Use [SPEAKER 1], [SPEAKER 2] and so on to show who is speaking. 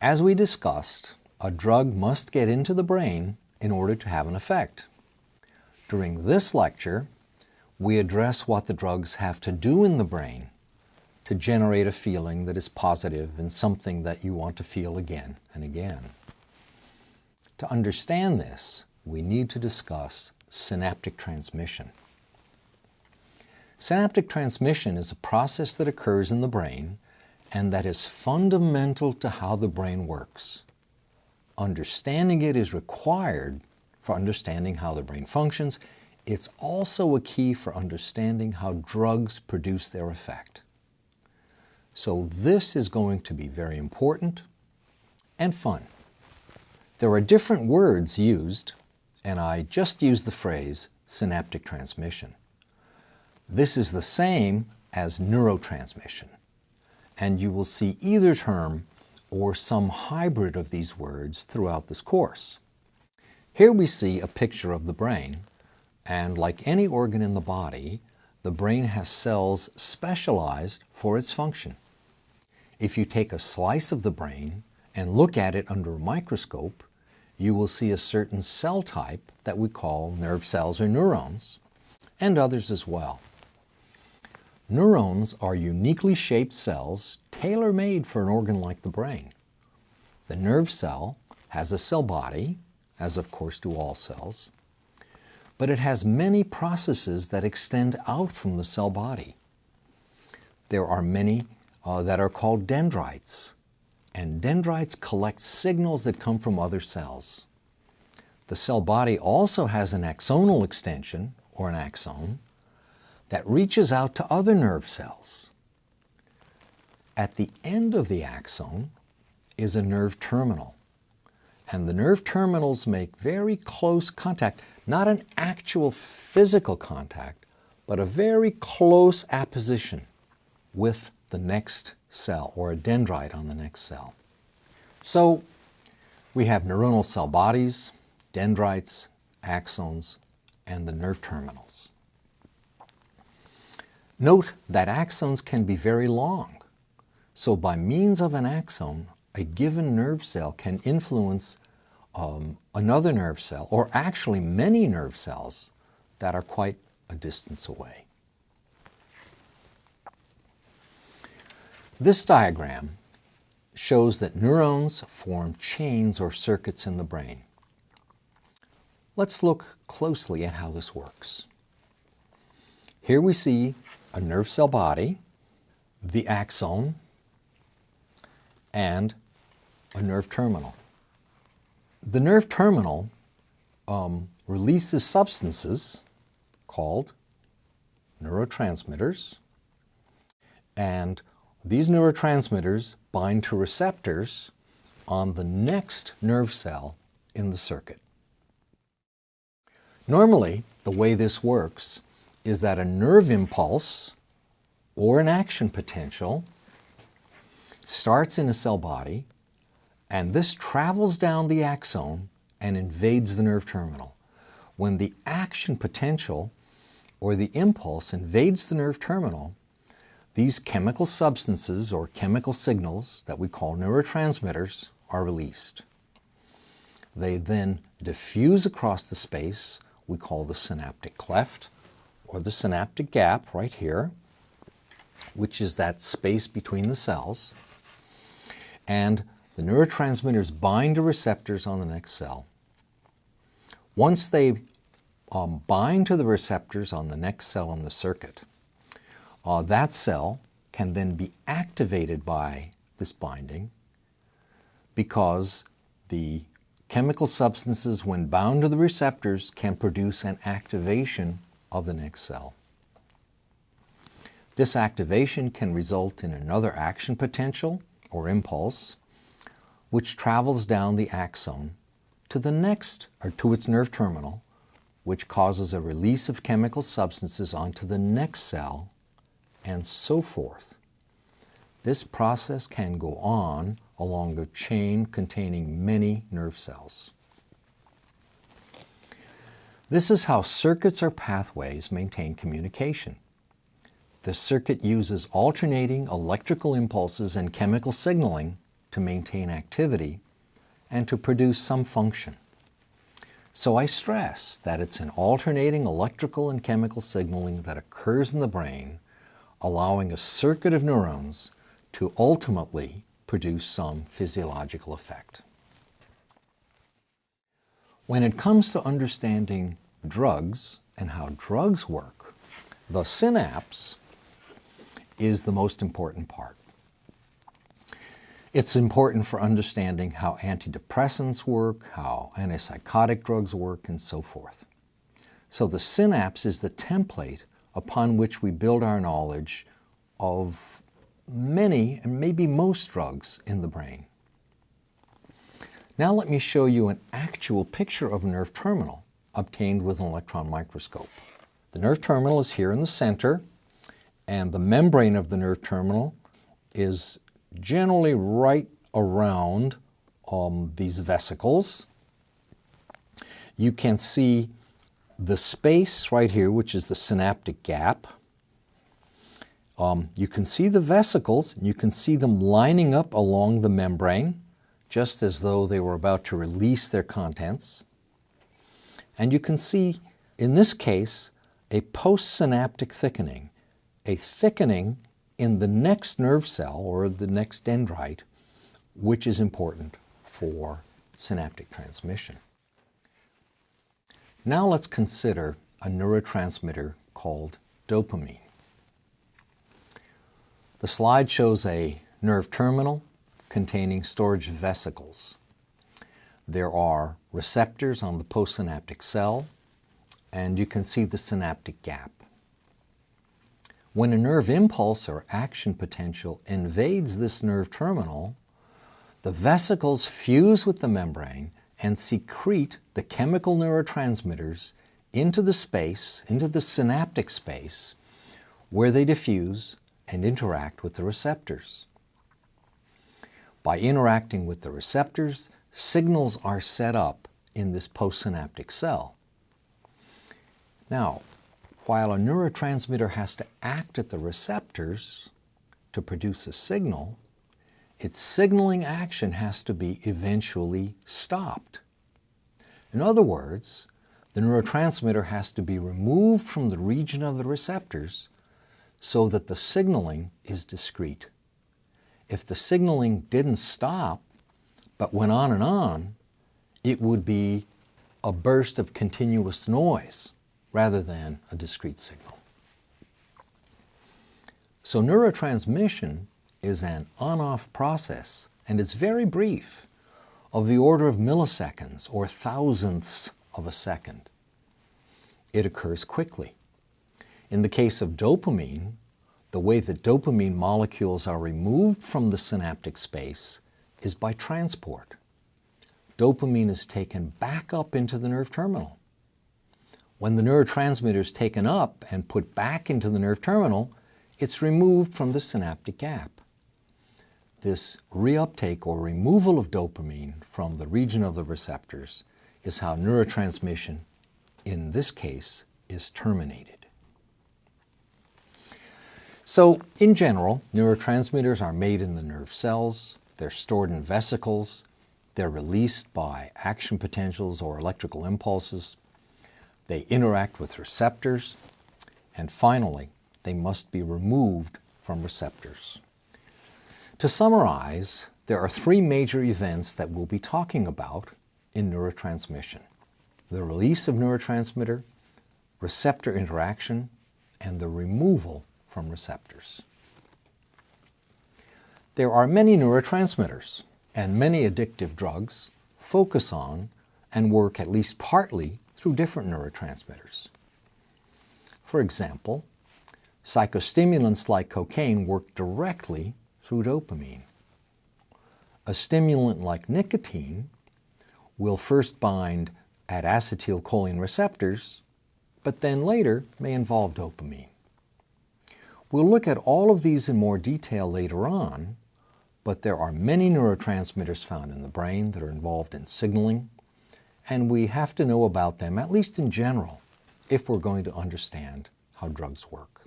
[SPEAKER 1] As we discussed, a drug must get into the brain in order to have an effect. During this lecture, we address what the drugs have to do in the brain to generate a feeling that is positive and something that you want to feel again and again. To understand this, we need to discuss synaptic transmission. Synaptic transmission is a process that occurs in the brain and that is fundamental to how the brain works. Understanding it is required for understanding how the brain functions. It's also a key for understanding how drugs produce their effect. So this is going to be very important and fun. There are different words used, and I just used the phrase synaptic transmission. This is the same as neurotransmission, and you will see either term or some hybrid of these words throughout this course. Here we see a picture of the brain, and like any organ in the body, the brain has cells specialized for its function. If you take a slice of the brain and look at it under a microscope, you will see a certain cell type that we call nerve cells or neurons, and others as well. Neurons are uniquely shaped cells tailor-made for an organ like the brain. The nerve cell has a cell body, as of course do all cells, but it has many processes that extend out from the cell body. There are many that are called dendrites, and dendrites collect signals that come from other cells. The cell body also has an axonal extension, or an axon, that reaches out to other nerve cells. At the end of the axon is a nerve terminal, and the nerve terminals make very close contact, not an actual physical contact, but a very close apposition with the next cell, or a dendrite on the next cell. So we have neuronal cell bodies, dendrites, axons, and the nerve terminals. Note that axons can be very long, so by means of an axon, a given nerve cell can influence another nerve cell, or actually many nerve cells that are quite a distance away. This diagram shows that neurons form chains or circuits in the brain. Let's look closely at how this works. Here we see a nerve cell body, the axon, and a nerve terminal. The nerve terminal releases substances called neurotransmitters, and these neurotransmitters bind to receptors on the next nerve cell in the circuit. Normally, the way this works is that a nerve impulse or an action potential starts in a cell body, and this travels down the axon and invades the nerve terminal. When the action potential or the impulse invades the nerve terminal, these chemical substances or chemical signals that we call neurotransmitters are released. They then diffuse across the space we call the synaptic cleft or the synaptic gap right here, which is that space between the cells, and the neurotransmitters bind to receptors on the next cell. Once they bind to the receptors on the next cell in the circuit, that cell can then be activated by this binding because the chemical substances, when bound to the receptors, can produce an activation of the next cell. This activation can result in another action potential or impulse, which travels down the axon to the next, or to its nerve terminal, which causes a release of chemical substances onto the next cell, and so forth. This process can go on along a chain containing many nerve cells. This is how circuits or pathways maintain communication. The circuit uses alternating electrical impulses and chemical signaling to maintain activity and to produce some function. So I stress that it's an alternating electrical and chemical signaling that occurs in the brain, allowing a circuit of neurons to ultimately produce some physiological effect. When it comes to understanding drugs and how drugs work, the synapse is the most important part. It's important for understanding how antidepressants work, how antipsychotic drugs work, and so forth. So the synapse is the template upon which we build our knowledge of many and maybe most drugs in the brain. Now let me show you an actual picture of a nerve terminal obtained with an electron microscope. The nerve terminal is here in the center, and the membrane of the nerve terminal is generally right around these vesicles. You can see the space right here, which is the synaptic gap. You can see the vesicles, and you can see them lining up along the membrane, just as though they were about to release their contents. And you can see, in this case, a postsynaptic thickening, a thickening in the next nerve cell or the next dendrite, which is important for synaptic transmission. Now let's consider a neurotransmitter called dopamine. The slide shows a nerve terminal containing storage vesicles. There are receptors on the postsynaptic cell, and you can see the synaptic gap. When a nerve impulse or action potential invades this nerve terminal, the vesicles fuse with the membrane and secrete the chemical neurotransmitters into the space, into the synaptic space, where they diffuse and interact with the receptors. By interacting with the receptors, signals are set up in this postsynaptic cell. Now, while a neurotransmitter has to act at the receptors to produce a signal, its signaling action has to be eventually stopped. In other words, the neurotransmitter has to be removed from the region of the receptors so that the signaling is discrete. If the signaling didn't stop, but went on, it would be a burst of continuous noise rather than a discrete signal. So neurotransmission is an on-off process, and it's very brief, of the order of milliseconds or thousandths of a second. It occurs quickly. In the case of dopamine, the way that dopamine molecules are removed from the synaptic space is by transport. Dopamine is taken back up into the nerve terminal. When the neurotransmitter is taken up and put back into the nerve terminal, it's removed from the synaptic gap. This reuptake or removal of dopamine from the region of the receptors is how neurotransmission, in this case, is terminated. So, in general, neurotransmitters are made in the nerve cells, they're stored in vesicles, they're released by action potentials or electrical impulses, they interact with receptors, and finally, they must be removed from receptors. To summarize, there are three major events that we'll be talking about in neurotransmission: the release of neurotransmitter, receptor interaction, and the removal from receptors. There are many neurotransmitters, and many addictive drugs focus on and work at least partly through different neurotransmitters. For example, psychostimulants like cocaine work directly through dopamine. A stimulant like nicotine will first bind at acetylcholine receptors, but then later may involve dopamine. We'll look at all of these in more detail later on, but there are many neurotransmitters found in the brain that are involved in signaling, and we have to know about them, at least in general, if we're going to understand how drugs work.